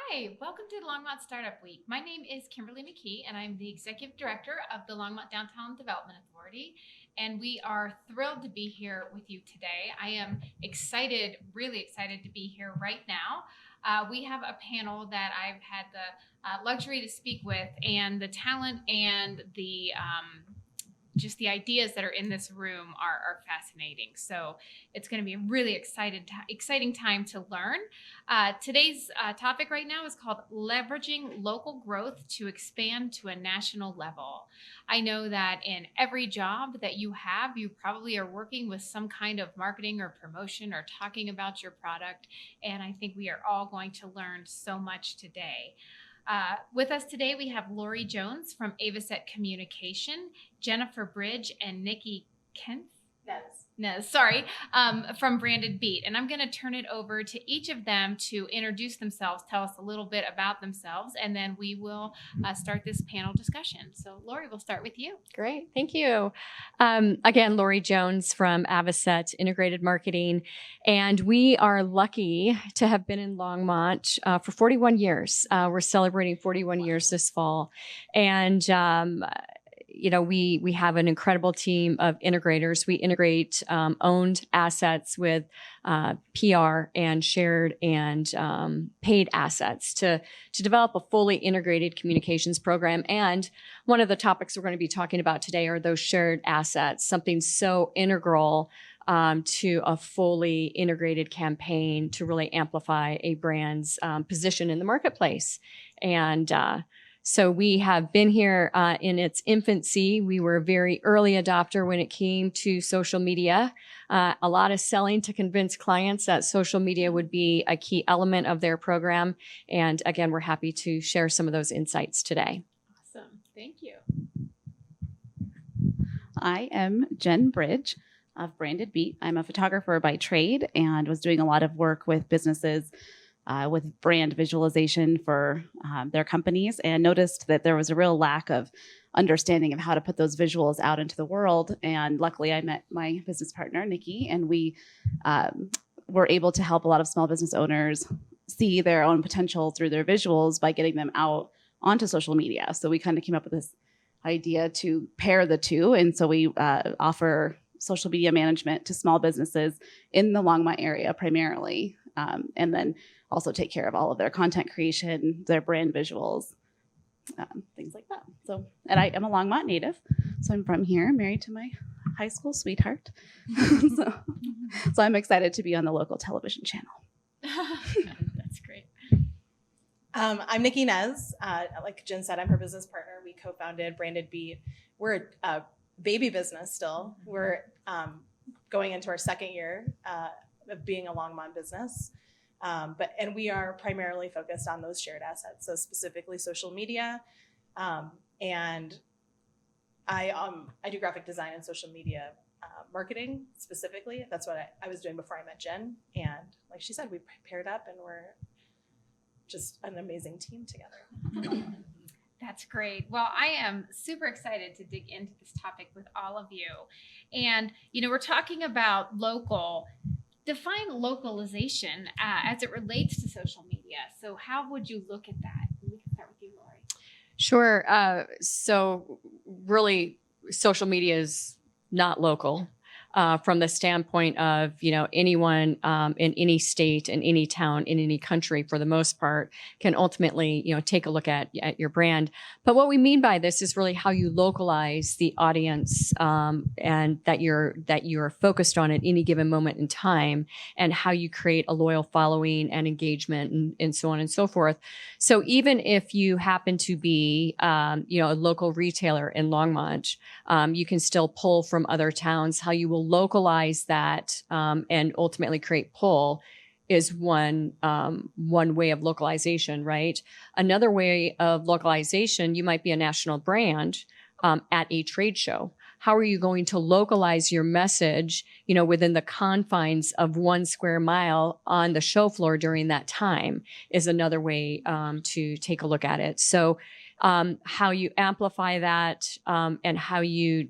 Hi, welcome to Longmont Startup Week. My name is Kimberly McKee, and I'm the Executive Director of the Longmont Downtown Development Authority. And we are thrilled to be here with you today. I am excited, really excited to be here right now. We have a panel that I've had the luxury to speak with, and the talent and the just the ideas that are in this room are fascinating. So it's going to be a really exciting time to learn. Today's topic right now is called leveraging local growth to expand to a national level. I know that in every job that you have, you probably are working with some kind of marketing or promotion or talking about your product. And I think we are all going to learn so much today. With us today, we have Lori Jones from Avocet Communication, Jennifer Bridge, and Nikki Nez, from Branded Beat. And I'm going to turn it over to each of them to introduce themselves, tell us a little bit about themselves, and then we will start this panel discussion. So, Lori, we'll start with you. Great. Thank you. Again, Lori Jones from Avocet Integrated Marketing. And we are lucky to have been in Longmont for 41 years. We're celebrating 41 years this fall. And we have an incredible team of integrators. We integrate owned assets with PR and shared and paid assets to develop a fully integrated communications program. And one of the topics we're going to be talking about today are those shared assets, something so integral to a fully integrated campaign to really amplify a brand's position in the marketplace. And so we have been here in its infancy. We were a very early adopter when it came to social media. A lot of selling to convince clients that social media would be a key element of their program. And again, we're happy to share some of those insights today. Awesome. Thank you. I am Jen Bridge of Branded Beat. I'm a photographer by trade and was doing a lot of work with businesses with brand visualization for their companies, and noticed that there was a real lack of understanding of how to put those visuals out into the world. And luckily I met my business partner, Nikki, and we were able to help a lot of small business owners see their own potential through their visuals by getting them out onto social media. So we kind of came up with this idea to pair the two. And so we offer social media management to small businesses in the Longmont area primarily, and then also take care of all of their content creation, their brand visuals, things like that. So, and I am a Longmont native, so I'm from here, married to my high school sweetheart. so I'm excited to be on the local television channel. That's great. I'm Nikki Nez. Like Jen said, I'm her business partner. We co-founded Branded Beat. We're a baby business still. We're going into our second year of being a Longmont business. And we are primarily focused on those shared assets, so specifically social media. And I do graphic design and social media marketing specifically. That's what I was doing before I met Jen. And like she said, we paired up and we're just an amazing team together. That's great. Well, I am super excited to dig into this topic with all of you. And, we're talking about local. Define localization as it relates to social media. So how would you look at that? We can start with you, Lori. Sure. So really, social media is not local. From the standpoint of, anyone in any state, in any town, in any country, for the most part, can ultimately, take a look at your brand. But what we mean by this is really how you localize the audience and that you're focused on at any given moment in time, and how you create a loyal following and engagement and so on and so forth. So even if you happen to be, a local retailer in Longmont, you can still pull from other towns. How you will localize that and ultimately create pull is one way of localization, right? Another way of localization, you might be a national brand at a trade show. How are you going to localize your message, within the confines of 1 square mile on the show floor during that time is another way to take a look at it. So how you amplify that and how you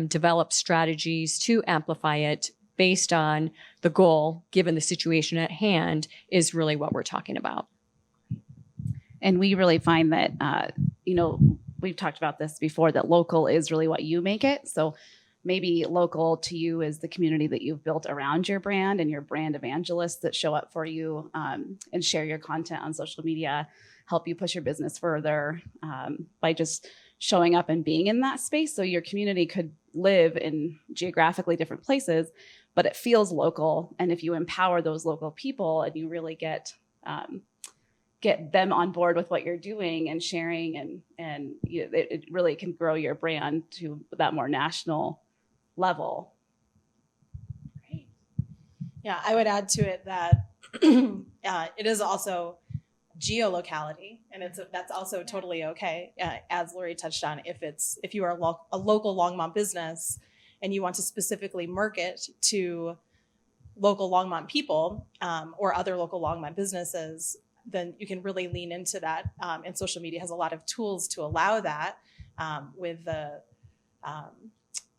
develop strategies to amplify it based on the goal, given the situation at hand, is really what we're talking about. And we really find that, we've talked about this before, that local is really what you make it. So maybe local to you is the community that you've built around your brand and your brand evangelists that show up for you and share your content on social media, help you push your business further by just showing up and being in that space. So your community could live in geographically different places, but it feels local. And if you empower those local people and you really get them on board with what you're doing and sharing, and it really can grow your brand to that more national level. Great. Yeah, I would add to it that it is also geolocality, and that's also totally okay. As Lori touched on, if you are a local Longmont business and you want to specifically market to local Longmont people or other local Longmont businesses, then you can really lean into that. And social media has a lot of tools to allow that with the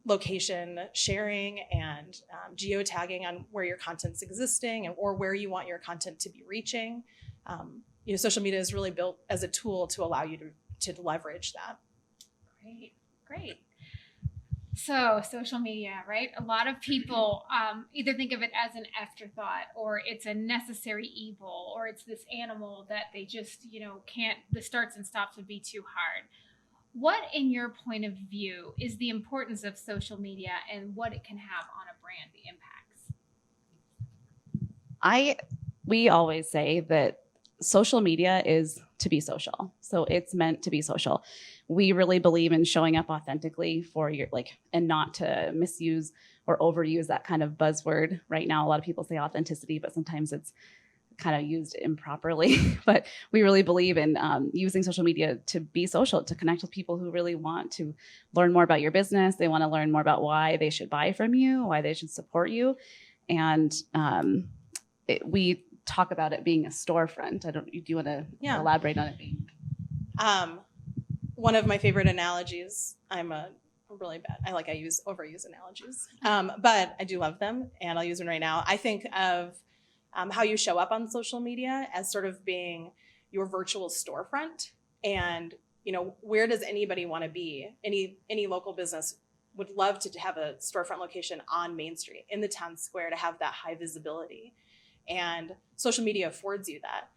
location sharing and geotagging on where your content's existing or where you want your content to be reaching. Social media is really built as a tool to allow you to leverage that. Great. So social media, right? A lot of people either think of it as an afterthought, or it's a necessary evil, or it's this animal that they just, can't, the starts and stops would be too hard. What, in your point of view, is the importance of social media and what it can have on a brand, the impacts? We always say that social media is to be social. So it's meant to be social. We really believe in showing up authentically and not to misuse or overuse that kind of buzzword. Right now, a lot of people say authenticity, but sometimes it's kind of used improperly. But we really believe in using social media to be social, to connect with people who really want to learn more about your business. They want to learn more about why they should buy from you, why they should support you. And we talk about it being a storefront. Do you want to elaborate on it being? One of my favorite analogies, I overuse analogies, but I do love them, and I'll use one right now. I think of how you show up on social media as sort of being your virtual storefront. And, where does anybody want to be? Any local business would love to have a storefront location on Main Street in the town square to have that high visibility. And social media affords you that.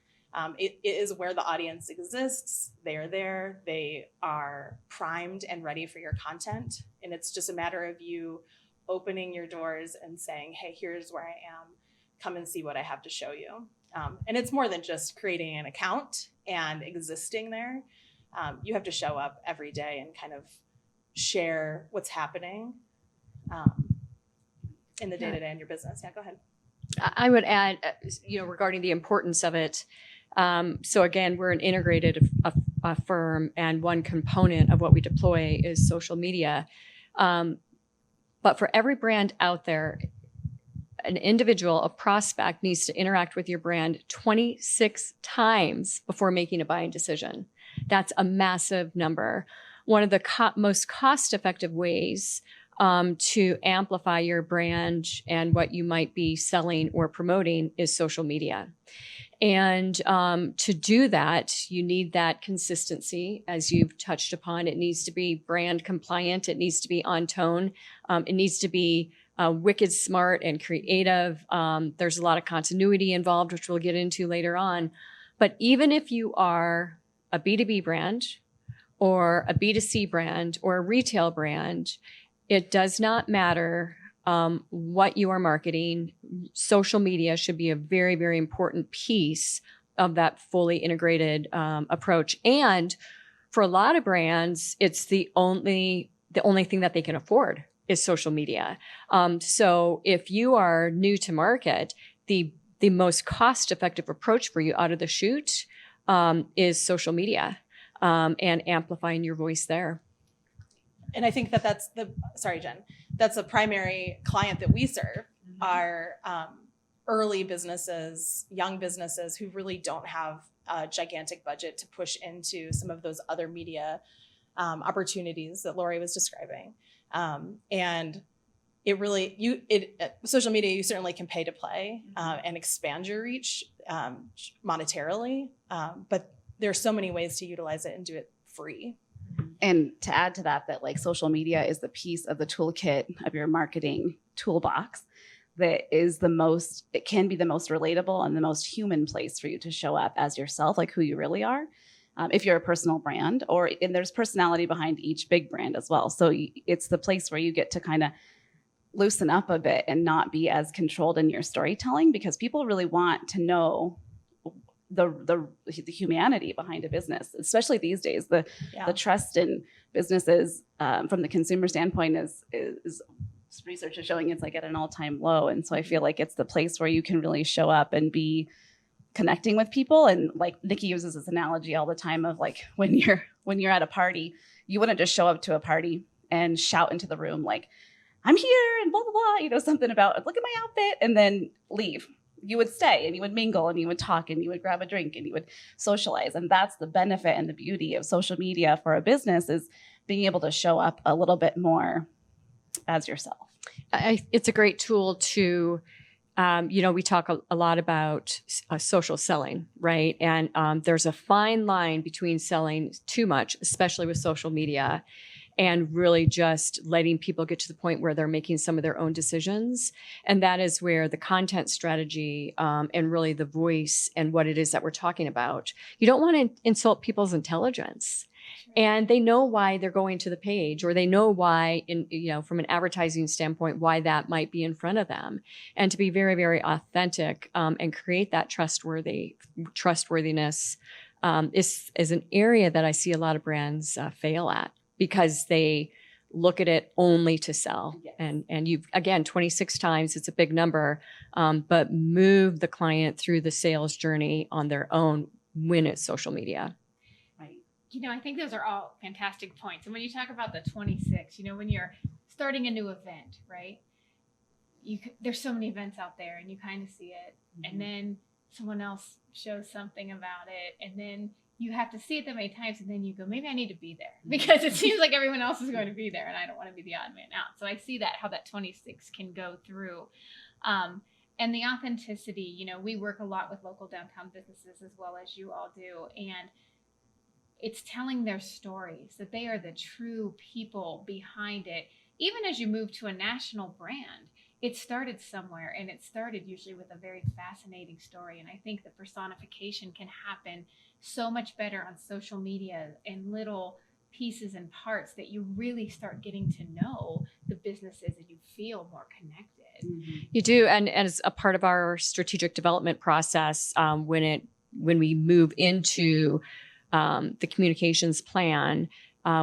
It is where the audience exists. They are there. They are primed and ready for your content. And it's just a matter of you opening your doors and saying, hey, here's where I am. Come and see what I have to show you. And it's more than just creating an account and existing there. You have to show up every day and kind of share what's happening in the day-to-day in your business. Yeah, go ahead. I would add, regarding the importance of it. So again, we're an integrated firm, and one component of what we deploy is social media. But for every brand out there, an individual, a prospect, needs to interact with your brand 26 times before making a buying decision. That's a massive number. One of the most cost-effective ways to amplify your brand and what you might be selling or promoting is social media. And to do that, you need that consistency, as you've touched upon. It needs to be brand compliant. It needs to be on tone. It needs to be wicked smart and creative. There's a lot of continuity involved, which we'll get into later on. But even if you are a B2B brand or a B2C brand or a retail brand, it does not matter what you are marketing. Social media should be a very, very important piece of that fully integrated approach. And for a lot of brands, it's the only thing that they can afford is social media. So if you are new to market, the most cost-effective approach for you out of the chute is social media and amplifying your voice there. And I think that's that's the primary client that we serve are early businesses, young businesses who really don't have a gigantic budget to push into some of those other media opportunities that Lori was describing. And it really, social media, you certainly can pay to play and expand your reach monetarily. But there's so many ways to utilize it and do it free. And to add to that, that like social media is the piece of the toolkit of your marketing toolbox that is it can be the most relatable and the most human place for you to show up as yourself, like who you really are. If you're a personal brand, and there's personality behind each big brand as well. So it's the place where you get to kind of loosen up a bit and not be as controlled in your storytelling, because people really want to know the humanity behind a business, especially these days. The trust in businesses from the consumer standpoint is research is showing it's like at an all-time low. And so I feel like it's the place where you can really show up and be connecting with people. And like Nikki uses this analogy all the time of like when you're at a party, you wouldn't just show up to a party and shout into the room like, I'm here and blah, blah, blah, something about look at my outfit, and then leave. You would stay and you would mingle and you would talk and you would grab a drink and you would socialize. And that's the benefit and the beauty of social media for a business, is being able to show up a little bit more as yourself. It's a great tool to, we talk a lot about social selling, right? And there's a fine line between selling too much, especially with social media, and really just letting people get to the point where they're making some of their own decisions. And that is where the content strategy and really the voice and what it is that we're talking about. You don't want to insult people's intelligence. And they know why they're going to the page, or they know why, from an advertising standpoint, why that might be in front of them. And to be very, very authentic and create that trustworthiness is an area that I see a lot of brands fail at, because they look at it only to sell. Yes. And you've, again, 26 times, it's a big number, but move the client through the sales journey on their own when it's social media. I think those are all fantastic points. And when you talk about the 26, when you're starting a new event, right? There's so many events out there and you kind of see it. Mm-hmm. And then someone else shows something about it. And then you have to see it that many times. And then you go, maybe I need to be there, because it seems like everyone else is going to be there and I don't want to be the odd man out. So I see how that 26 can go through. And the authenticity, we work a lot with local downtown businesses as well as you all do. And it's telling their stories, that they are the true people behind it. Even as you move to a national brand, it started somewhere, and it started usually with a very fascinating story. And I think the personification can happen so much better on social media in little pieces and parts that you really start getting to know the businesses and you feel more connected. Mm-hmm. You do. And as a part of our strategic development process, when we move into the communications plan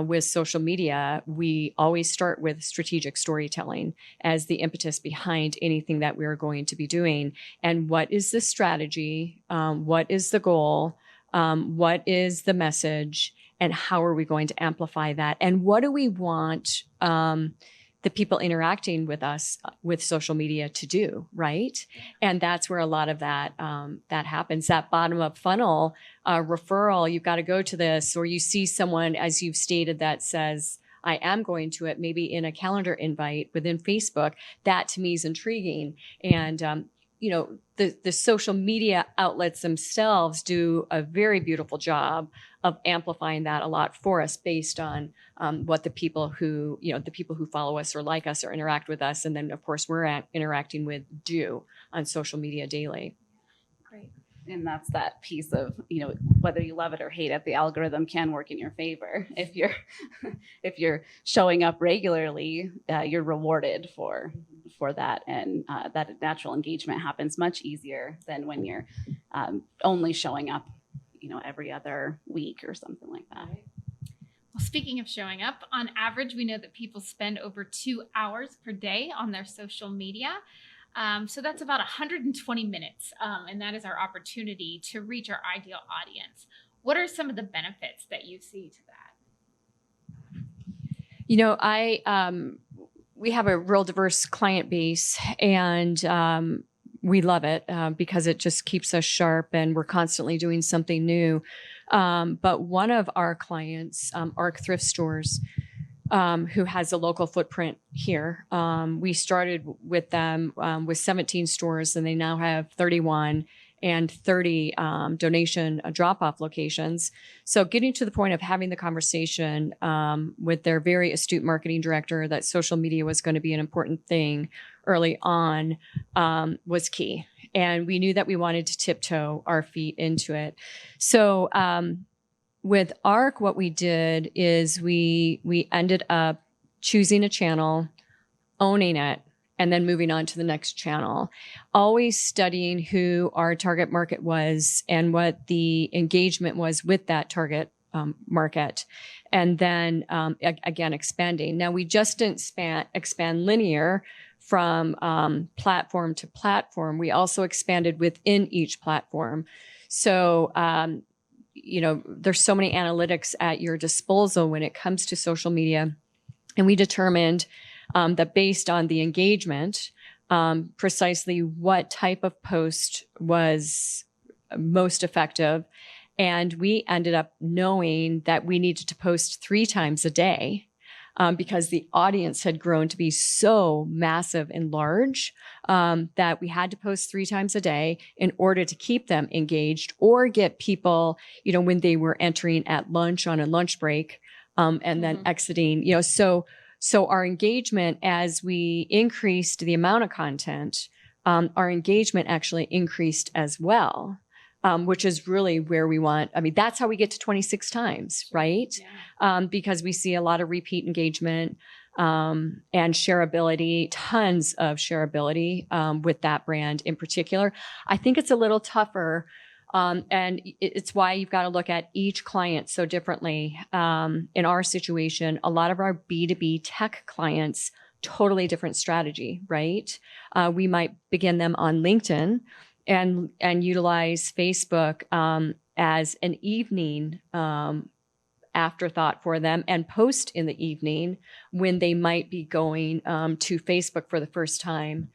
with social media, we always start with strategic storytelling as the impetus behind anything that we're going to be doing. And what is the strategy? What is the goal? What is the message? And how are we going to amplify that? And what do we want the people interacting with us with social media to do, right? And that's where a lot of that happens. That bottom up funnel referral, you've got to go to this, or you see someone, as you've stated, that says, I am going to it, maybe in a calendar invite within Facebook. That to me is intriguing. And the social media outlets themselves do a very beautiful job of amplifying that a lot for us, based on what the people who follow us or like us or interact with us, and then of course we're interacting with, do on social media daily. Great. And that's that piece of, whether you love it or hate it, the algorithm can work in your favor. If you're showing up regularly, you're rewarded for that, and that natural engagement happens much easier than when you're only showing up, every other week or something like that. Well, speaking of showing up, on average, we know that people spend over 2 hours per day on their social media. So that's about 120 minutes. And that is our opportunity to reach our ideal audience. What are some of the benefits that you see to that? We have a real diverse client base, and we love it because it just keeps us sharp and we're constantly doing something new. But one of our clients, ARC Thrift Stores, who has a local footprint here. We started with them with 17 stores, and they now have 31. and 30 donation drop-off locations. So getting to the point of having the conversation with their very astute marketing director that social media was going to be an important thing early on was key. And we knew that we wanted to tiptoe our feet into it. So with ARC, what we did is we ended up choosing a channel, owning it, and then moving on to the next channel, always studying who our target market was and what the engagement was with that target market. And then again, expanding. Now, we just didn't expand linear from platform to platform. We also expanded within each platform. So, there's so many analytics at your disposal when it comes to social media. And we determined that based on the engagement, precisely what type of post was most effective. And we ended up knowing that we needed to post 3 times a day because the audience had grown to be so massive and large that we had to post 3 times a day in order to keep them engaged or get people, when they were entering at lunch on a lunch break and then exiting, So our engagement, as we increased the amount of content, our engagement actually increased as well, which is really where we want. I mean, that's how we get to 26 times, right? Yeah. Because we see a lot of repeat engagement and shareability, tons of shareability with that brand in particular. I think it's a little tougher. And it's why you've got to look at each client so differently. In our situation, a lot of our B2B tech clients, totally different strategy, right? We might begin them on LinkedIn and utilize Facebook as an evening afterthought for them and post in the evening when they might be going to Facebook for the first time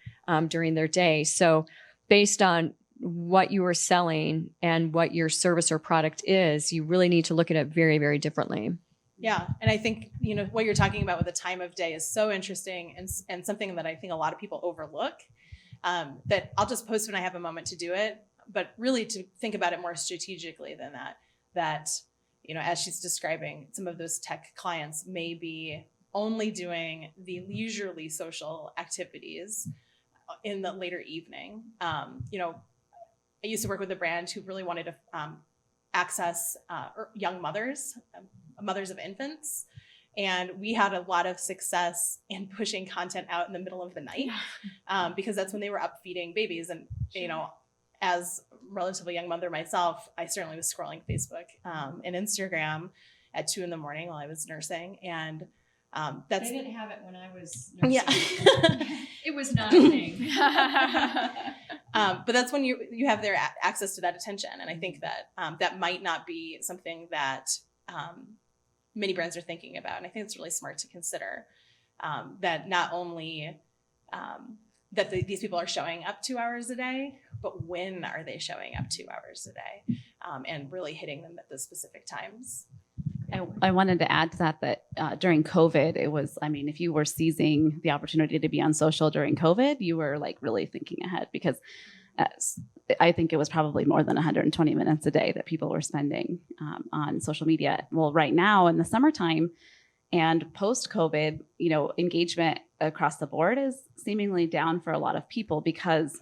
during their day. So based on what you are selling and what your service or product is, you really need to look at it very, very differently. Yeah. And I think, what you're talking about with the time of day is so interesting and something that I think a lot of people overlook, that I'll just post when I have a moment to do it, but really to think about it more strategically than that, as she's describing, some of those tech clients may be only doing the leisurely social activities in the later evening. I used to work with a brand who really wanted to access young mothers of infants. And we had a lot of success in pushing content out in the middle of the night because that's when they were up feeding babies. And, as a relatively young mother myself, I certainly was scrolling Facebook and Instagram at 2 a.m. while I was nursing. And that's. They didn't have it when I was nursing. Yeah. It was not a thing. But that's when you have their access to that attention. And I think that that might not be something that many brands are thinking about. And I think it's really smart to consider that not only that these people are showing up 2 hours a day, but when are they showing up 2 hours a day and really hitting them at those specific times. I wanted to add to that during COVID, it was, if you were seizing the opportunity to be on social during COVID, you were like really thinking ahead because I think it was probably more than 120 minutes a day that people were spending on social media. Well, right now in the summertime and post-COVID, engagement across the board is seemingly down for a lot of people because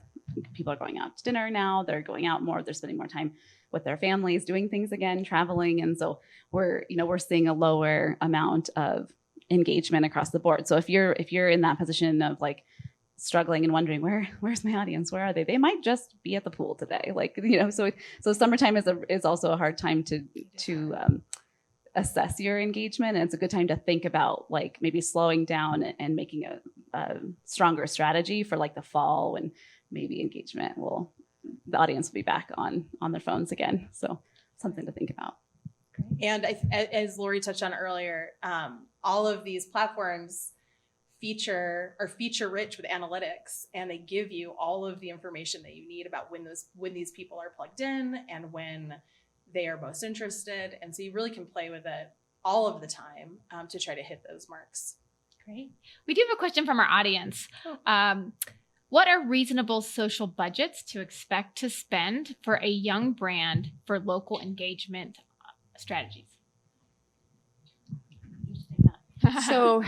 people are going out to dinner now. They're going out more. They're spending more time with their families, doing things again, traveling. And so we're seeing a lower amount of engagement across the board. So if you're in that position of like struggling and wondering where's my audience, where are they? They might just be at the pool today. So summertime is also a hard time to assess your engagement. And it's a good time to think about like maybe slowing down and making a stronger strategy for like the fall when maybe the audience will be back on their phones again. So something to think about. And as Lori touched on earlier, all of these platforms feature rich with analytics, and they give you all of the information that you need about when these people are plugged in and when they are most interested. And so you really can play with it all of the time to try to hit those marks. Great. We do have a question from our audience. What are reasonable social budgets to expect to spend for a young brand for local engagement strategies? So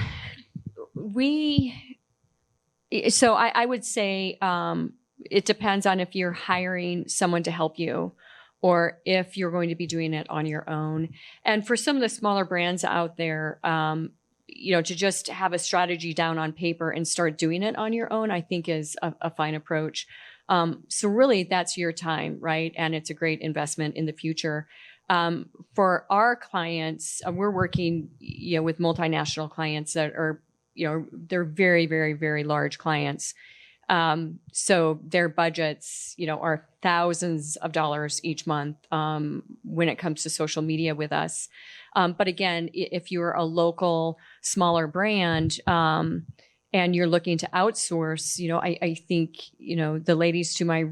I would say it depends on if you're hiring someone to help you or if you're going to be doing it on your own. And for some of the smaller brands out there, to just have a strategy down on paper and start doing it on your own, I think is a fine approach. So really that's your time, right? And it's a great investment in the future. For our clients, we're working, with multinational clients that are, they're very, very, very large clients. So their budgets, are thousands of dollars each month when it comes to social media with us. But again, if you're a local, smaller brand and you're looking to outsource, I think, the ladies to my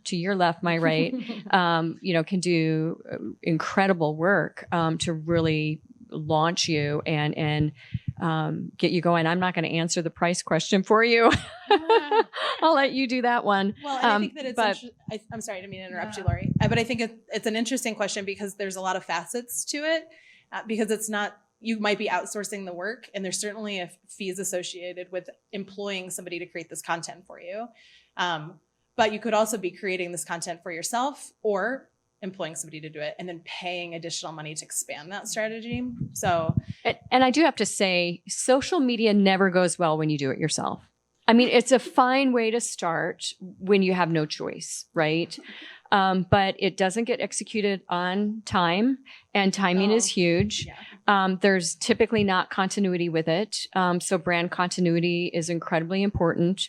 to your left, my right, can do incredible work to really launch you and get you going. I'm not going to answer the price question for you. I'll let you do that one. Well, and I think that it's, I'm sorry, I didn't mean to interrupt you, Lori, but I think it's an interesting question because there's a lot of facets to it because it's not, you might be outsourcing the work and there's certainly fees associated with employing somebody to create this content for you. But you could also be creating this content for yourself or employing somebody to do it and then paying additional money to expand that strategy. So, and I do have to say, social media never goes well when you do it yourself. I mean, it's a fine way to start when you have no choice, right? But it doesn't get executed on time, and timing is huge. Yeah. There's typically not continuity with it. So brand continuity is incredibly important.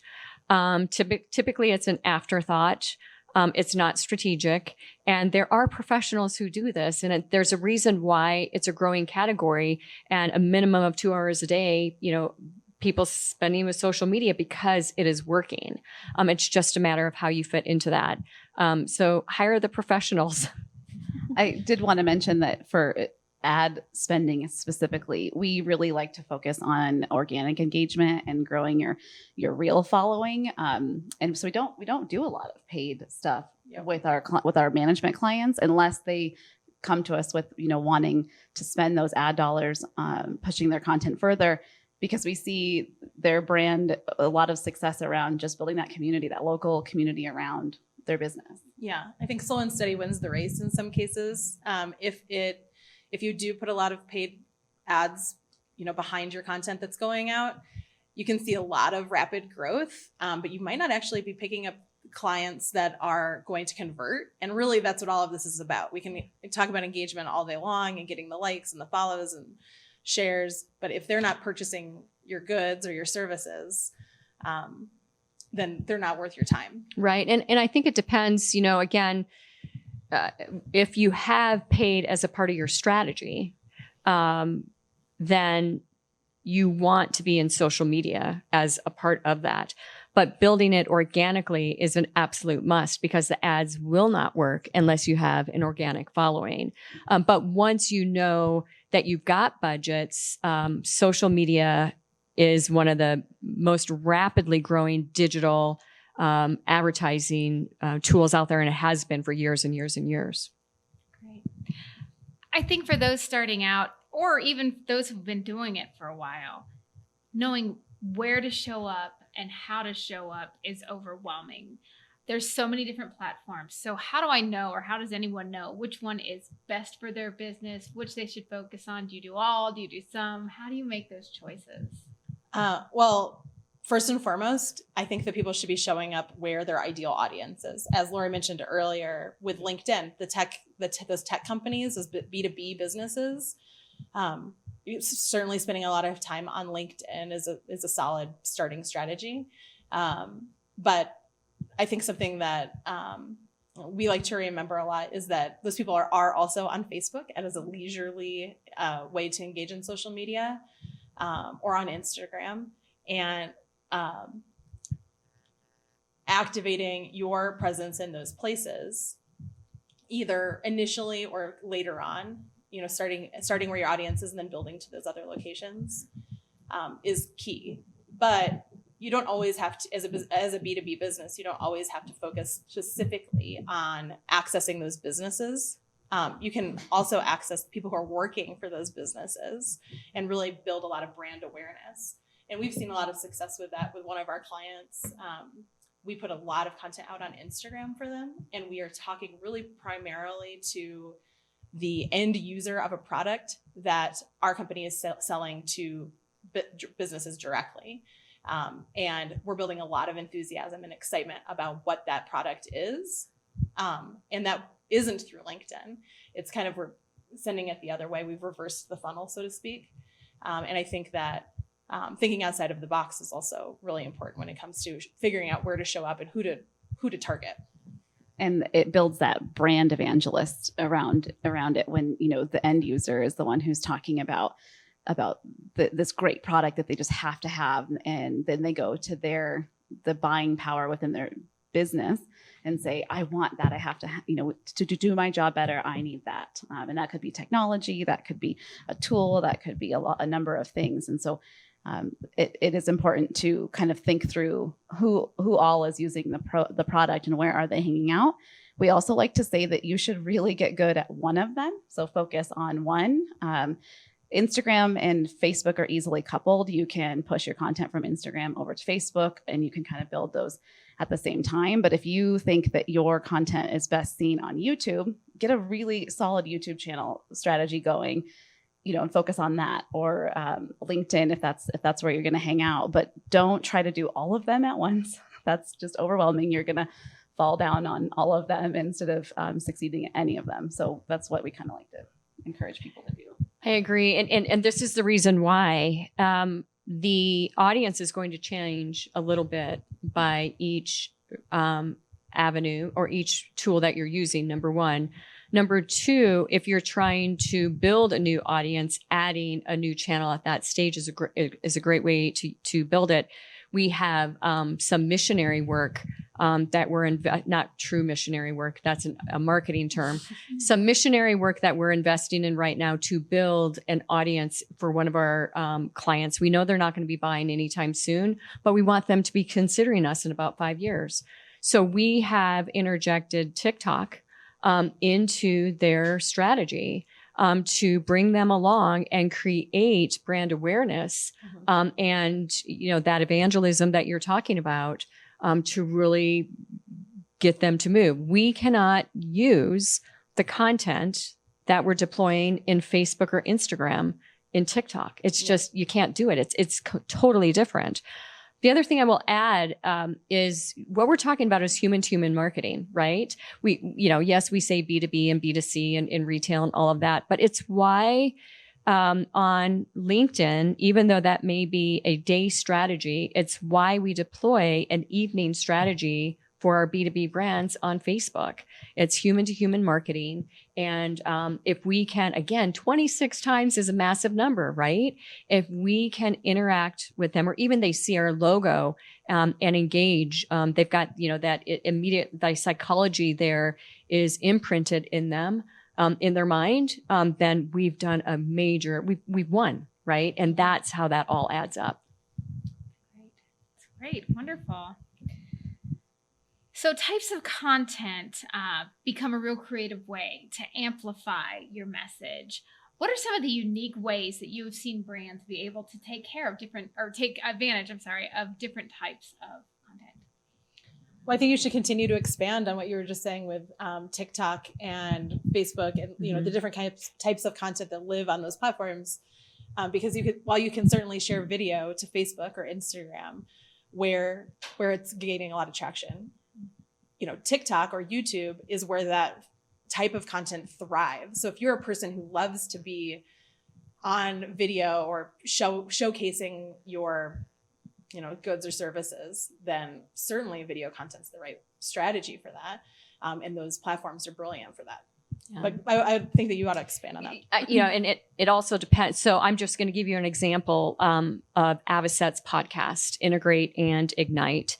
Typically, it's an afterthought. It's not strategic. And there are professionals who do this. And there's a reason why it's a growing category and a minimum of 2 hours a day, people spending with social media because it is working. It's just a matter of how you fit into that. So hire the professionals. I did want to mention that for ad spending specifically, we really like to focus on organic engagement and growing your real following. And so we don't do a lot of paid stuff with our management clients unless they come to us with wanting to spend those ad dollars pushing their content further, because we see their brand a lot of success around just building that community, that local community around their business. Yeah, I think slow and steady wins the race in some cases. If you do put a lot of paid ads, behind your content that's going out, you can see a lot of rapid growth, but you might not actually be picking up clients that are going to convert. And really, that's what all of this is about. We can talk about engagement all day long and getting the likes and the follows and shares, but if they're not purchasing your goods or your services, then they're not worth your time. Right. And I think it depends, again, if you have paid as a part of your strategy, then you want to be in social media as a part of that. But building it organically is an absolute must because the ads will not work unless you have an organic following. But once you know that you've got budgets, social media is one of the most rapidly growing digital advertising tools out there, and it has been for years and years and years. Great. I think for those starting out, or even those who've been doing it for a while, knowing where to show up and how to show up is overwhelming. There's so many different platforms. So how do I know, or how does anyone know which one is best for their business, which they should focus on? Do you do all? Do you do some? How do you make those choices? Well, first and foremost, I think that people should be showing up where their ideal audience is. As Lori mentioned earlier, with LinkedIn, those tech companies, those B2B businesses, certainly spending a lot of time on LinkedIn is a solid starting strategy. But I think something that we like to remember a lot is that those people are also on Facebook and as a leisurely way to engage in social media, or on Instagram, and activating your presence in those places, either initially or later on, starting where your audience is and then building to those other locations, is key. But you don't always have to, as a B2B business, you don't always have to focus specifically on accessing those businesses. You can also access people who are working for those businesses and really build a lot of brand awareness. And we've seen a lot of success with that with one of our clients. We put a lot of content out on Instagram for them, and we are talking really primarily to the end user of a product that our company is selling to businesses directly. And we're building a lot of enthusiasm and excitement about what that product is. And that isn't through LinkedIn. It's kind of, we're sending it the other way. We've reversed the funnel, so to speak. And I think that thinking outside of the box is also really important when it comes to figuring out where to show up and who to target. And it builds that brand evangelist around it when, you know, the end user is the one who's talking about this great product that they just have to have. And then they go to the buying power within their business and say, I want that. I have to, to do my job better. I need that. And that could be technology. That could be a tool. That could be a number of things. And so it is important to kind of think through who all is using the product and where are they hanging out. We also like to say that you should really get good at one of them. So focus on one. Instagram and Facebook are easily coupled. You can push your content from Instagram over to Facebook, and you can kind of build those at the same time. But if you think that your content is best seen on YouTube, get a really solid YouTube channel strategy going, and focus on that, or LinkedIn if that's where you're going to hang out. But don't try to do all of them at once. That's just overwhelming. You're going to fall down on all of them instead of succeeding at any of them. So that's what we kind of like to encourage people to do. I agree. And this is the reason why the audience is going to change a little bit by each avenue or each tool that you're using, number one. Number two, if you're trying to build a new audience, adding a new channel at that stage is a great way to build it. We have some missionary work that we're not true missionary work. That's a marketing term. Some missionary work that we're investing in right now to build an audience for one of our clients. We know they're not going to be buying anytime soon, but we want them to be considering us in about 5 years. So we have interjected TikTok into their strategy to bring them along and create brand awareness and that evangelism that you're talking about to really get them to move. We cannot use the content that we're deploying in Facebook or Instagram in TikTok. It's just, you can't do it. It's totally different. The other thing I will add is what we're talking about is human-to-human marketing, right? Yes, we say B2B and B2C and in retail and all of that, but it's why on LinkedIn, even though that may be a day strategy, it's why we deploy an evening strategy for our B2B brands on Facebook. It's human-to-human marketing. And if we can, again, 26 times is a massive number, right? If we can interact with them, or even they see our logo and engage, they've got, that immediate, the psychology there is imprinted in them, in their mind, then we've done a major, we've won, right? And that's how that all adds up. Great. Wonderful. So types of content become a real creative way to amplify your message. What are some of the unique ways that you have seen brands be able to take advantage of different types of content? Well, I think you should continue to expand on what you were just saying with TikTok and Facebook and the different types of content that live on those platforms. Because while you can certainly share video to Facebook or Instagram, where it's gaining a lot of traction, TikTok or YouTube is where that type of content thrives. So if you're a person who loves to be on video or showcasing your goods or services, then certainly video content's the right strategy for that. And those platforms are brilliant for that. Yeah. But I think that you ought to expand on that. And it also depends. So I'm just going to give you an example of Avocet's podcast, Integrate and Ignite.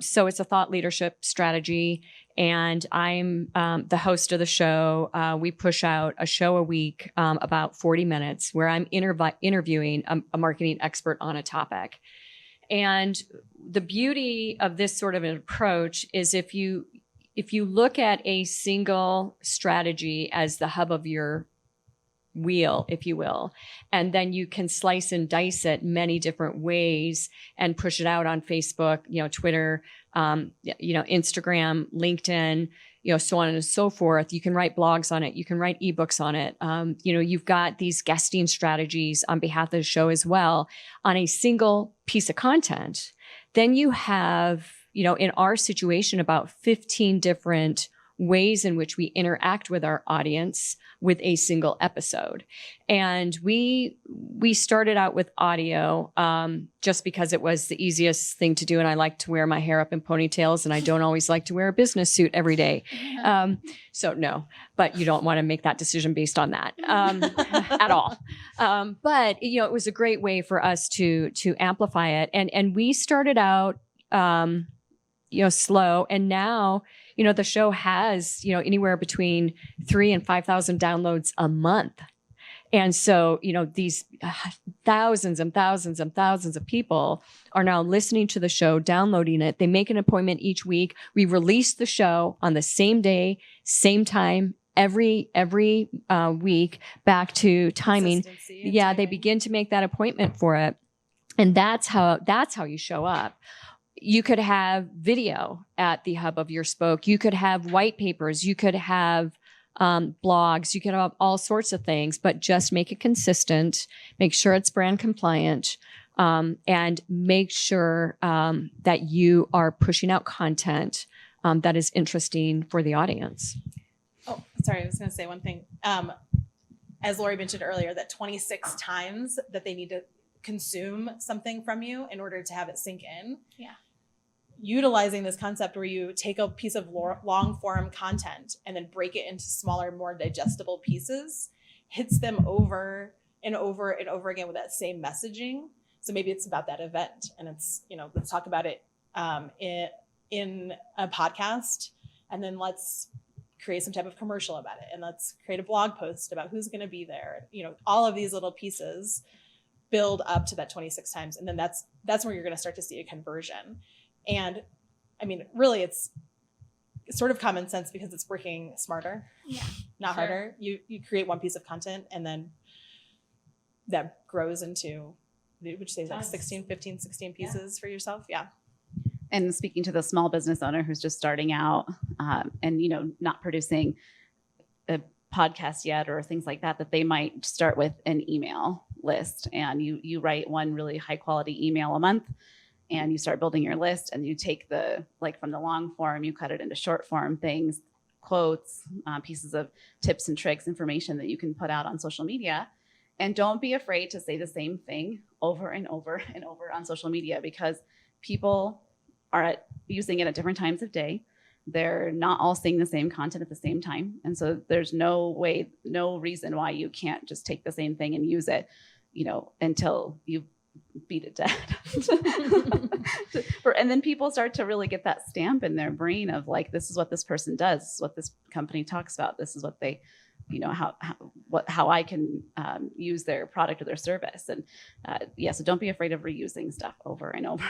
So it's a thought leadership strategy, and I'm the host of the show. We push out a show a week, about 40 minutes, where I'm interviewing a marketing expert on a topic. And the beauty of this sort of an approach is if you look at a single strategy as the hub of your wheel, if you will, and then you can slice and dice it many different ways and push it out on Facebook, Twitter, Instagram, LinkedIn, so on and so forth. You can write blogs on it. You can write ebooks on it. You've got these guesting strategies on behalf of the show as well on a single piece of content. Then you have, in our situation, about 15 different ways in which we interact with our audience with a single episode. And we started out with audio just because it was the easiest thing to do. And I like to wear my hair up in ponytails, and I don't always like to wear a business suit every day. So no, but you don't want to make that decision based on that at all. But it was a great way for us to amplify it. And we started out slow, and now the show has, anywhere between 3,000 and 5,000 downloads a month. And so, these thousands and thousands and thousands of people are now listening to the show, downloading it. They make an appointment each week. We release the show on the same day, same time, every week, back to timing. Yeah, they begin to make that appointment for it. And that's how you show up. You could have video at the hub of your spoke. You could have white papers. You could have blogs. You could have all sorts of things, but just make it consistent. Make sure it's brand compliant, and make sure that you are pushing out content that is interesting for the audience. Oh, sorry. I was going to say one thing. As Lori mentioned earlier, that 26 times that they need to consume something from you in order to have it sink in. Yeah. Utilizing this concept where you take a piece of long form content and then break it into smaller, more digestible pieces, hits them over and over and over again with that same messaging. So maybe it's about that event, and it's, let's talk about it in a podcast, and then let's create some type of commercial about it, and let's create a blog post about who's going to be there. All of these little pieces build up to that 26 times. And then that's where you're going to start to see a conversion. And I mean, really, it's sort of common sense because it's working smarter, not harder. You create one piece of content, and then that grows into, would you say, like 16 pieces for yourself? Yeah. And speaking to the small business owner who's just starting out and, not producing a podcast yet or things like that they might start with an email list, and you write one really high quality email a month, and you start building your list, and you take from the long form, you cut it into short form things, quotes, pieces of tips and tricks, information that you can put out on social media. And don't be afraid to say the same thing over and over and over on social media, because people are using it at different times of day. They're not all seeing the same content at the same time. And so there's no reason why you can't just take the same thing and use it, until you beat it dead. And then people start to really get that stamp in their brain of like, this is what this person does. This is what this company talks about. This is what they, how I can use their product or their service. And so don't be afraid of reusing stuff over and over.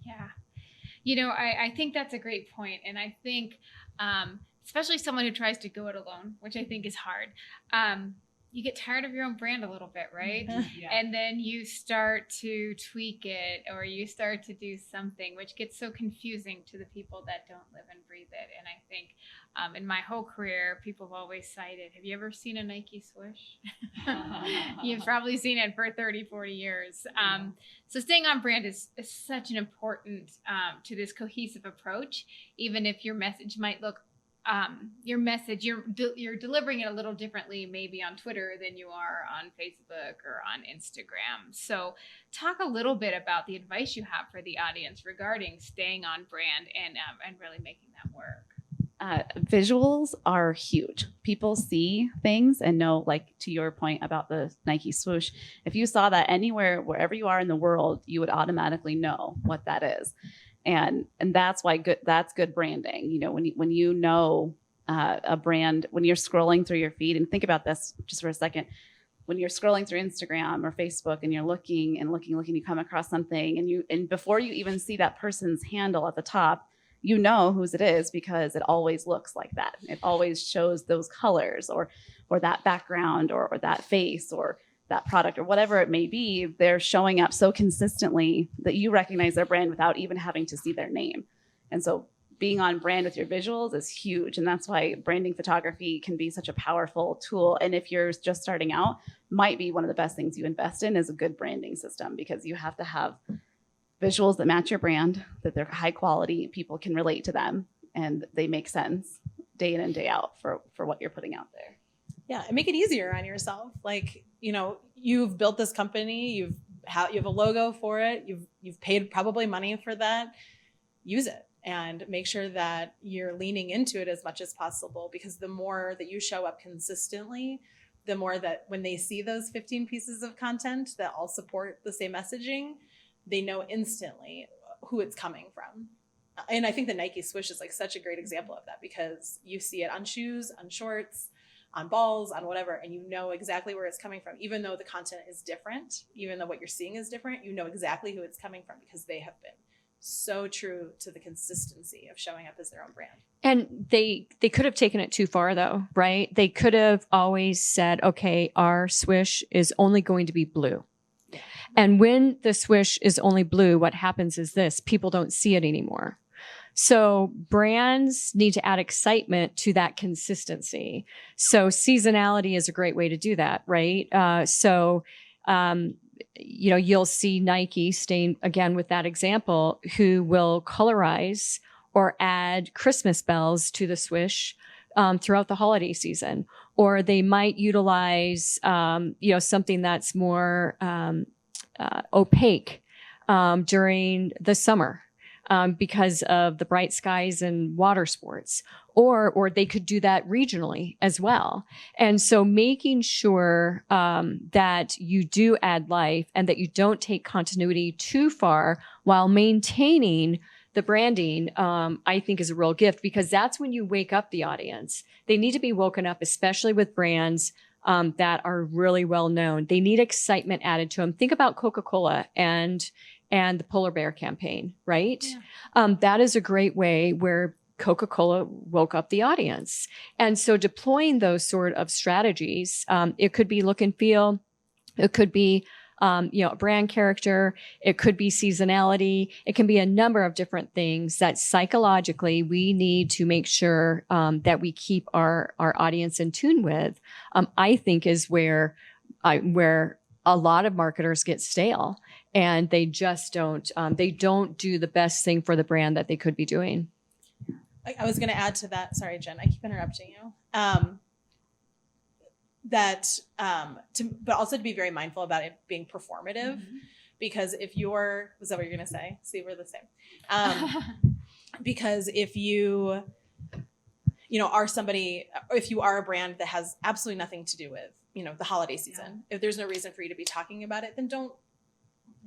Yeah. I think that's a great point. And I think, especially someone who tries to go it alone, which I think is hard, you get tired of your own brand a little bit, right? Yeah. And then you start to tweak it, or you start to do something, which gets so confusing to the people that don't live and breathe it. And I think in my whole career, people have always cited, have you ever seen a Nike swoosh? You've probably seen it for 30, 40 years. So staying on brand is such an important to this cohesive approach, even if your message might look you're delivering it a little differently, maybe on Twitter than you are on Facebook or on Instagram. So talk a little bit about the advice you have for the audience regarding staying on brand and really making that work. Visuals are huge. People see things and know, like to your point about the Nike swoosh, if you saw that anywhere, wherever you are in the world, you would automatically know what that is. And that's why that's good branding. When you know a brand, when you're scrolling through your feed, and think about this just for a second, when you're scrolling through Instagram or Facebook and you're looking, you come across something and before you even see that person's handle at the top, you know whose it is because it always looks like that. It always shows those colors or that background or that face or that product or whatever it may be. They're showing up so consistently that you recognize their brand without even having to see their name. And so being on brand with your visuals is huge. And that's why branding photography can be such a powerful tool. And if you're just starting out, might be one of the best things you invest in is a good branding system, because you have to have visuals that match your brand, that they're high quality, people can relate to them, and they make sense day in and day out for what you're putting out there. Yeah, and make it easier on yourself. Like, you've built this company, you have a logo for it, you've paid probably money for that. Use it and make sure that you're leaning into it as much as possible, because the more that you show up consistently, the more that when they see those 15 pieces of content that all support the same messaging, they know instantly who it's coming from. And I think the Nike swoosh is like such a great example of that, because you see it on shoes, on shorts, on balls, on whatever, and you know exactly where it's coming from. Even though the content is different, even though what you're seeing is different, you know exactly who it's coming from, because they have been so true to the consistency of showing up as their own brand. And they could have taken it too far though, right? They could have always said, okay, our swish is only going to be blue. And when the swish is only blue, what happens is this: people don't see it anymore. So brands need to add excitement to that consistency. So seasonality is a great way to do that, right? You'll see Nike, staying again with that example, who will colorize or add Christmas bells to the swish throughout the holiday season. Or they might utilize, something that's more opaque during the summer because of the bright skies and water sports. Or they could do that regionally as well. And so making sure that you do add life and that you don't take continuity too far while maintaining the branding, I think is a real gift, because that's when you wake up the audience. They need to be woken up, especially with brands that are really well known. They need excitement added to them. Think about Coca-Cola and the Polar Bear campaign, right? Yeah. That is a great way where Coca-Cola woke up the audience. And so deploying those sort of strategies, it could be look and feel, it could be a brand character, it could be seasonality, it can be a number of different things that psychologically we need to make sure that we keep our audience in tune with. I think is where a lot of marketers get stale, and they just don't do the best thing for the brand that they could be doing. I was going to add to that. Sorry, Jen, I keep interrupting you. But also to be very mindful about it being performative, mm-hmm. because was that what you're going to say? See, we're the same. Because if you are somebody, if you are a brand that has absolutely nothing to do with, the holiday season, if there's no reason for you to be talking about it, then don't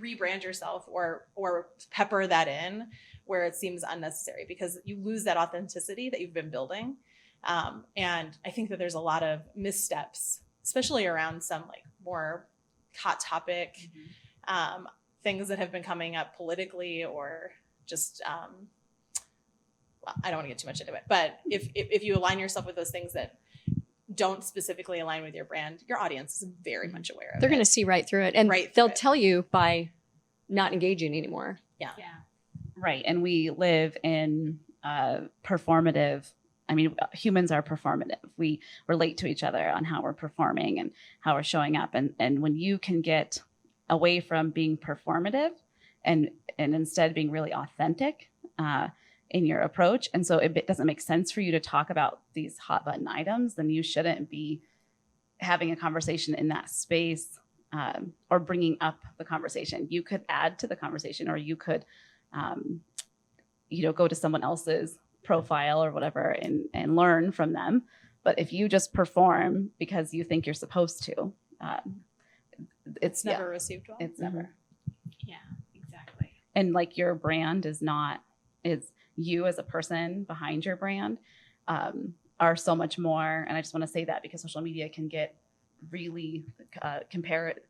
rebrand yourself or pepper that in where it seems unnecessary, because you lose that authenticity that you've been building. And I think that there's a lot of missteps, especially around some like more hot topic things that have been coming up politically, or just, I don't want to get too much into it, but if you align yourself with those things that don't specifically align with your brand, your audience is very much aware of it. They're going to see right through it, and they'll tell you by not engaging anymore. Yeah. Right. And we live in performative. I mean, humans are performative. We relate to each other on how we're performing and how we're showing up. And when you can get away from being performative and instead being really authentic in your approach, and so it doesn't make sense for you to talk about these hot button items, then you shouldn't be having a conversation in that space or bringing up the conversation. You could add to the conversation, or you could go to someone else's profile or whatever and learn from them. But if you just perform because you think you're supposed to, it's never received well. It's never. Yeah, exactly. And like your brand is you as a person behind your brand are so much more. And I just want to say that because social media can get really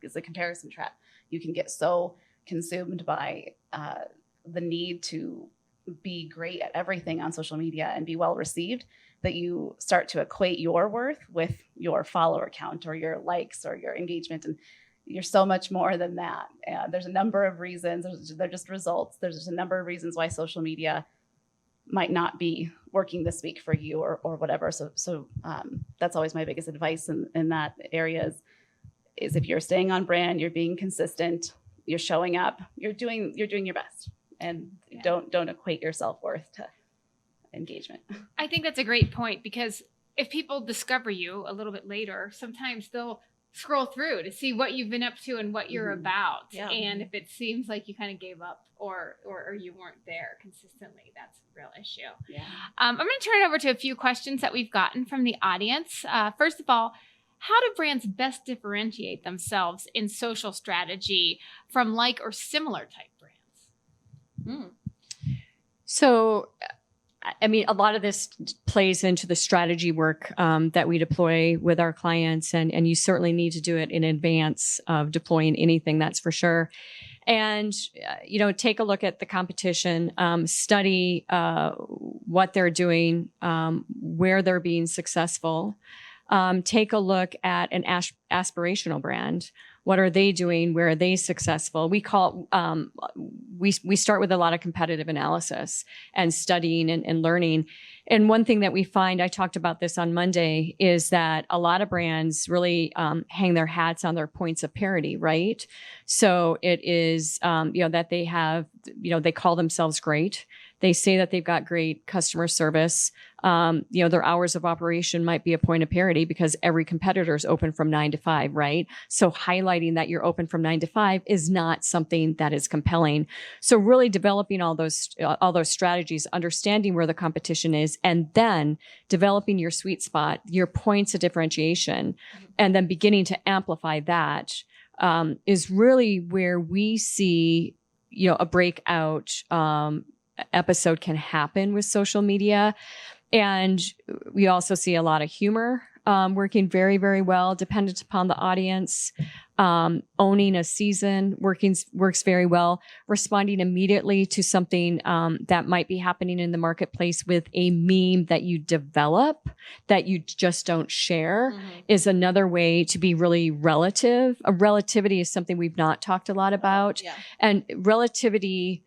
it's a comparison trap. You can get so consumed by the need to be great at everything on social media and be well received that you start to equate your worth with your follower count or your likes or your engagement. And you're so much more than that. There's a number of reasons. They're just results. There's just a number of reasons why social media might not be working this week for you or whatever. So that's always my biggest advice in that area is if you're staying on brand, you're being consistent, you're showing up, you're doing your best, and don't equate your self-worth to engagement. I think that's a great point, because if people discover you a little bit later, sometimes they'll scroll through to see what you've been up to and what you're about. Yeah. And if it seems like you kind of gave up or you weren't there consistently, that's a real issue. Yeah. I'm going to turn it over to a few questions that we've gotten from the audience. First of all, how do brands best differentiate themselves in social strategy from like or similar type brands? So, I mean, a lot of this plays into the strategy work that we deploy with our clients, and you certainly need to do it in advance of deploying anything, that's for sure. And, take a look at the competition, study what they're doing, where they're being successful. Take a look at an aspirational brand. What are they doing? Where are they successful? We start with a lot of competitive analysis and studying and learning. And one thing that we find, I talked about this on Monday, is that a lot of brands really hang their hats on their points of parity, right? So it is, that they have, they call themselves great. They say that they've got great customer service. Their hours of operation might be a point of parity because every competitor is open from 9 to 5, right? So highlighting that you're open from 9 to 5 is not something that is compelling. So really developing all those strategies, understanding where the competition is, and then developing your sweet spot, your points of differentiation, and then beginning to amplify that is really where we see, a breakout episode can happen with social media. And we also see a lot of humor working very, very well, dependent upon the audience. Owning a season works very well. Responding immediately to something that might be happening in the marketplace with a meme that you develop that you just don't share is another way to be really relative. Relativity is something we've not talked a lot about. And relativity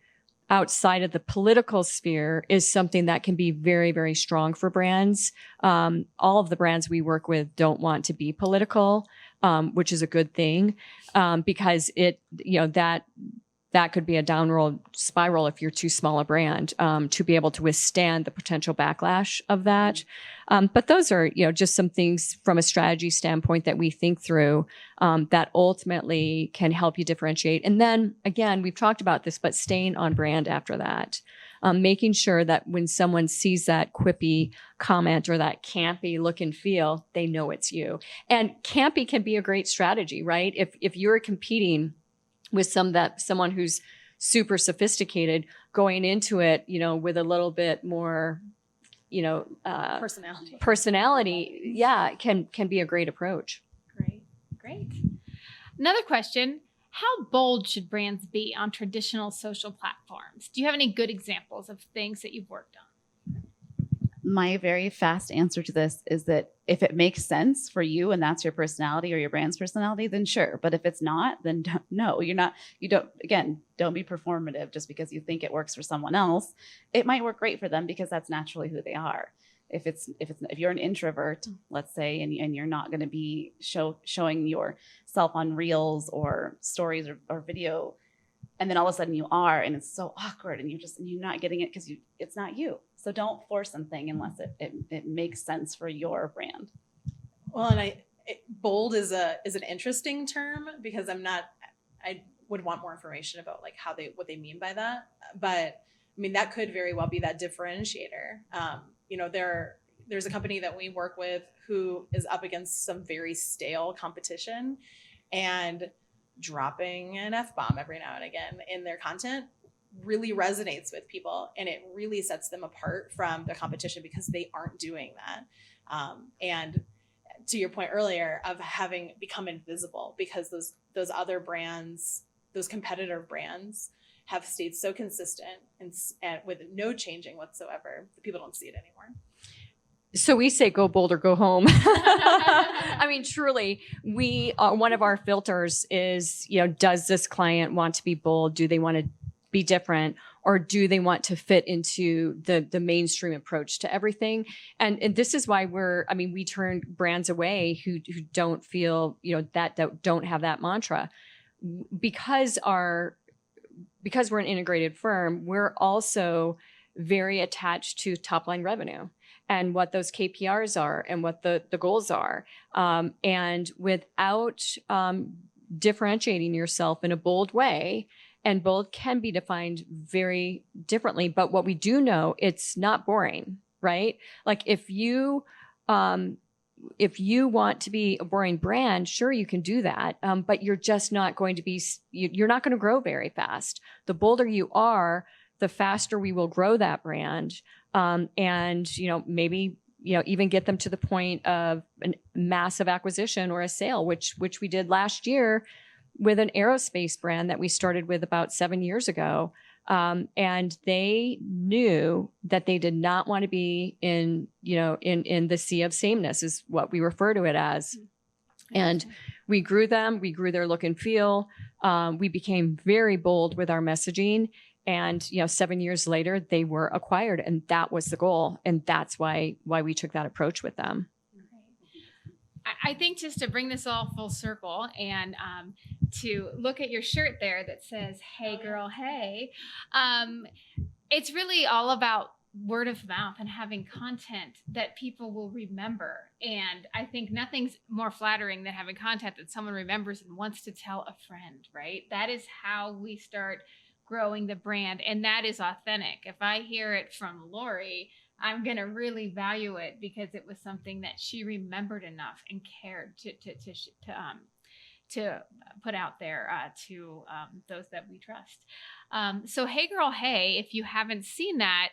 outside of the political sphere is something that can be very, very strong for brands. All of the brands we work with don't want to be political, which is a good thing, because that could be a downward spiral if you're too small a brand to be able to withstand the potential backlash of that. But those are, just some things from a strategy standpoint that we think through that ultimately can help you differentiate. And then again, we've talked about this, but staying on brand after that, making sure that when someone sees that quippy comment or that campy look and feel, they know it's you. And campy can be a great strategy, right? If you're competing with someone who's super sophisticated, going into it, with a little bit more, personality, can be a great approach. Great. Another question: how bold should brands be on traditional social platforms? Do you have any good examples of things that you've worked on? My very fast answer to this is that if it makes sense for you and that's your personality or your brand's personality, then sure. But if it's not, then don't be performative just because you think it works for someone else. It might work great for them because that's naturally who they are. If you're an introvert, let's say, and you're not going to be showing yourself on reels or stories or video, and then all of a sudden you are, and it's so awkward, and you're not getting it because it's not you. So don't force something unless it makes sense for your brand. Well, and bold is an interesting term because I would want more information about like what they mean by that. But I mean, that could very well be that differentiator. There's a company that we work with who is up against some very stale competition, and dropping an F-bomb every now and again in their content really resonates with people, and it really sets them apart from the competition because they aren't doing that. And to your point earlier of having become invisible because those other brands, those competitor brands, have stayed so consistent and with no changing whatsoever that people don't see it anymore. So we say go bold or go home. I mean, truly, one of our filters is, does this client want to be bold? Do they want to be different? Or do they want to fit into the mainstream approach to everything? And this is why we turn brands away who don't feel, that don't have that mantra. Because we're an integrated firm, we're also very attached to top line revenue and what those KPIs are and what the goals are. And without differentiating yourself in a bold way, and bold can be defined very differently, but what we do know, it's not boring, right? Like if you want to be a boring brand, sure, you can do that. But you're just not going to be, you're not going to grow very fast. The bolder you are, the faster we will grow that brand. And, maybe, even get them to the point of a massive acquisition or a sale, which we did last year with an aerospace brand that we started with about 7 years ago. And they knew that they did not want to be in the sea of sameness is what we refer to it as. And we grew them, we grew their look and feel. We became very bold with our messaging. And, 7 years later, they were acquired, and that was the goal. And that's why we took that approach with them. I think just to bring this all full circle and to look at your shirt there that says, "Hey girl, hey," it's really all about word of mouth and having content that people will remember. And I think nothing's more flattering than having content that someone remembers and wants to tell a friend, right? That is how we start growing the brand. And that is authentic. If I hear it from Lori, I'm going to really value it because it was something that she remembered enough and cared to put out there to those that we trust. So Hey Girl Hey, if you haven't seen that,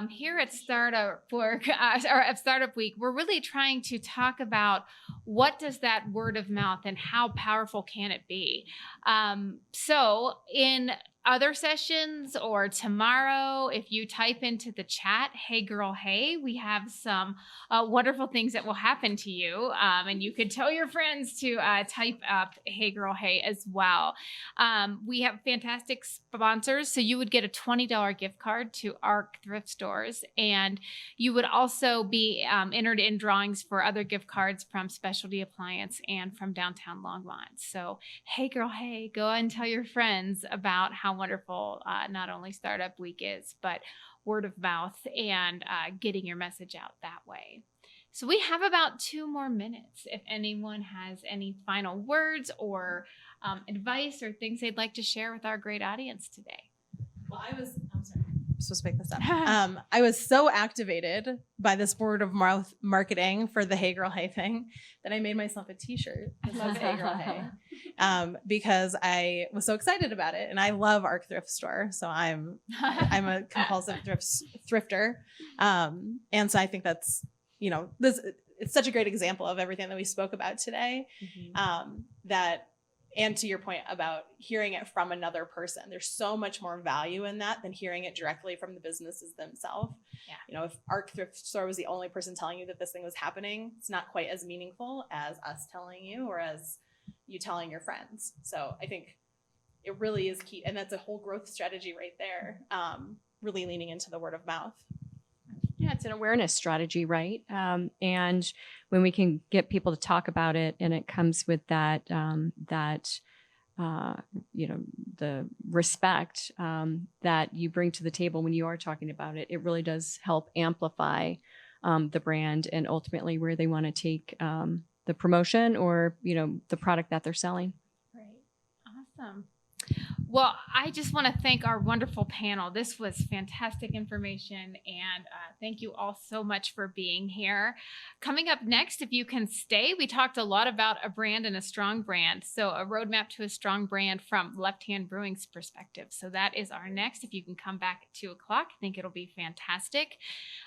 here at Startup Work or at Startup Week, we're really trying to talk about what does that word of mouth and how powerful can it be. So in other sessions or tomorrow, if you type into the chat, "Hey girl, hey," we have some wonderful things that will happen to you. And you could tell your friends to type up "Hey girl, hey" as well. We have fantastic sponsors. So you would get a $20 gift card to ARC thrift stores. And you would also be entered in drawings for other gift cards from Specialty Appliance and from downtown Longmont. So hey girl, hey, go and tell your friends about how wonderful not only Startup Week is, but word of mouth and getting your message out that way. So we have about 2 more minutes. If anyone has any final words or advice or things they'd like to share with our great audience today. Well, I'm sorry. I'm supposed to pick this up. I was so activated by this word of mouth marketing for the Hey Girl Hey thing that I made myself a t-shirt that says Hey Girl Hey because I was so excited about it. And I love ARC Thrift Store. So I'm a compulsive thrifter. And so I think that's, it's such a great example of everything that we spoke about today. And to your point about hearing it from another person, there's so much more value in that than hearing it directly from the businesses themselves. Yeah. If ARC Thrift Store was the only person telling you that this thing was happening, it's not quite as meaningful as us telling you or as you telling your friends. So I think it really is key. And that's a whole growth strategy right there. Really leaning into the word of mouth. Yeah, it's an awareness strategy, right? And when we can get people to talk about it, and it comes with that, the respect that you bring to the table when you are talking about it, it really does help amplify the brand and ultimately where they want to take the promotion or, the product that they're selling. Great. Awesome. Well, I just want to thank our wonderful panel. This was fantastic information, and thank you all so much for being here. Coming up next, if you can stay, we talked a lot about a brand and a strong brand. So, a roadmap to a strong brand from Left Hand Brewing's perspective. So, that is our next. If you can come back at 2 o'clock, I think it'll be fantastic.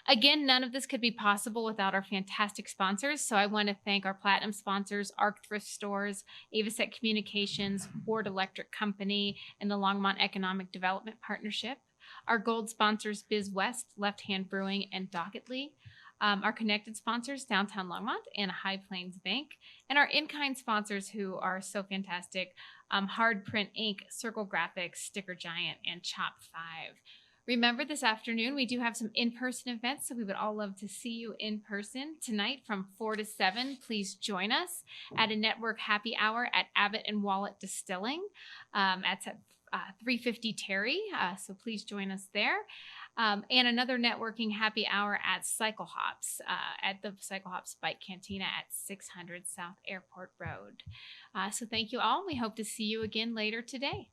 Again, none of this could be possible without our fantastic sponsors. So, I want to thank our platinum sponsors, Arc Thrift Stores, Avocet Communications, Ward Electric Company, and the Longmont Economic Development Partnership. Our gold sponsors, Biz West, Left Hand Brewing, and Doggedly. Our connected sponsors, Downtown Longmont and High Plains Bank. And our in-kind sponsors who are so fantastic, Hard Print Inc., Circle Graphics, Sticker Giant, and Chop 5. Remember, this afternoon, we do have some in-person events, so we would all love to see you in person. Tonight from 4 to 7, please join us at a network happy hour at Abbott and Wallet Distilling. That's at 350 Terry, so please join us there. And another networking happy hour at Cycle Hops, at the Cycle Hops Bike Cantina at 600 South Airport Road. So thank you all. We hope to see you again later today.